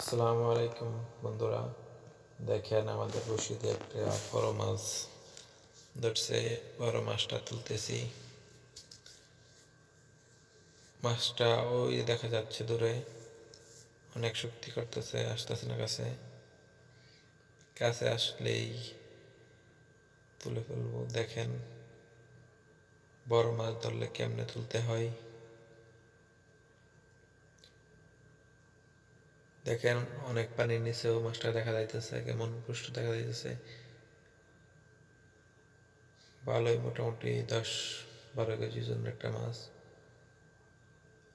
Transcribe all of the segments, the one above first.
আসসালামু আলাইকুম বন্ধুরা, দেখেন আমাদের বড়শিতে একটা বড় মাছ ধরছে। বড় মাছটা তুলতেছি। মাছটা ওই দেখা যাচ্ছে দূরে, অনেক শক্তি করতেছে, আসতেছে না কাছে। কাছে আসলেই তুলে ফেলবো। দেখেন বড় মাছ ধরলে কেমনে তুলতে হয়। দেখেন অনেক পানির নিচেও মাছটা দেখা যাইতেছে, কেমন পুষ্ট দেখা যাইতেছে। ভালোই, মোটামুটি 10-12 কেজি ওজনের একটা মাছ।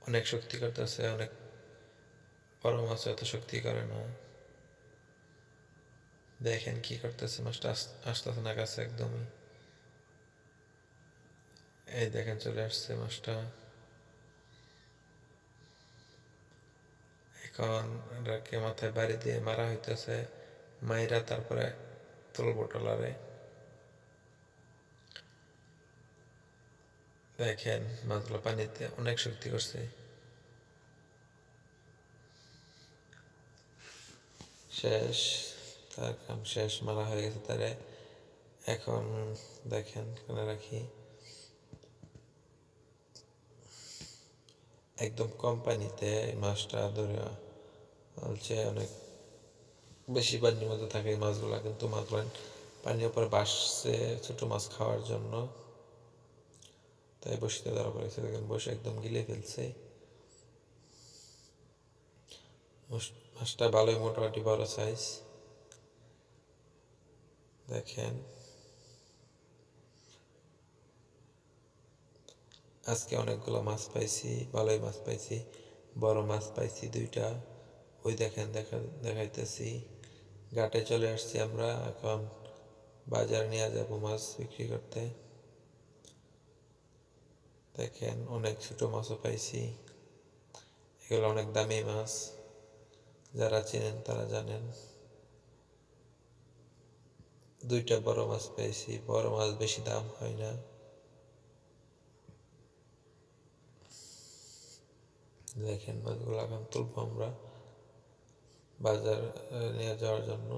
অনেক শক্তি করতেছে। অনেক বড় মাছ এত শক্তি করে না। দেখেন কি করতেছে, মাছটা আসতেছে না কাছে একদমই। এই দেখেন চলে আসছে মাছটা। এখন এটাকে মাথায় বাড়ি দিয়ে মারা হইতেছে। মাইরা তারপরে তুলবো ট্রলারে। দেখেন মাছগুলো পানিতে অনেক শক্তি করছে। শেষ, তার কাম শেষ, মারা হয়ে গেছে তারে। এখন দেখেন কেন রাখি, একদম কম পানিতে মাছটা ধরে বলছে। অনেক বেশি পানির মধ্যে থাকে এই মাছগুলা, কিন্তু মাছগুলো পানির উপরে ভাসছে ছোট মাছ খাওয়ার জন্য। তাই বসিতে ধরা পড়েছে। দেখেন বসে একদম গিলে ফেলছে। মাছটা ভালোই মোটামুটি বড় সাইজ। দেখেন আজকে অনেকগুলো মাছ পাইছি, ভালোই মাছ পাইছি। বড় মাছ পাইছি 2টা। ওই দেখেন দেখাইতেছি। ঘাটে চলে আসছি আমরা। এখন বাজারে নিয়ে যাবো মাছ বিক্রি করতে। দেখেন অনেক ছোট মাছও পাইছি। এগুলো অনেক দামি মাছ, যারা চেনেন তারা জানেন। 2টা বড় মাছ পেয়েছি। বড় মাছ বেশি দাম হয় না। দেখেন মাছগুলো এখন তুলবো আমরা বাজার নিয়ে যাওয়ার জন্য।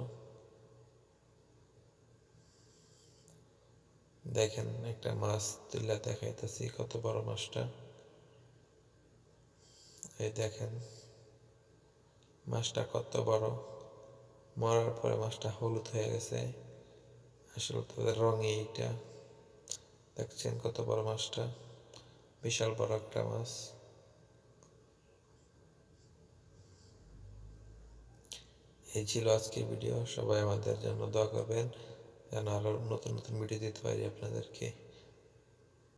দেখেন একটা মাছ তুলে দেখাইতেছি, কত বড় মাছটা। এই দেখেন মাছটা কত বড়। মরার পরে মাছটা হলুদ হয়ে গেছে। আসলে তাদের রঙই এইটা। দেখছেন কত বড় মাছটা, বিশাল বড় একটা মাছ। এই ছিল আজকের ভিডিও। সবাই আমাদের জন্য দোয়া করবেন, যেন আরো নতুন নতুন ভিডিও দিতে পারি আপনাদেরকে।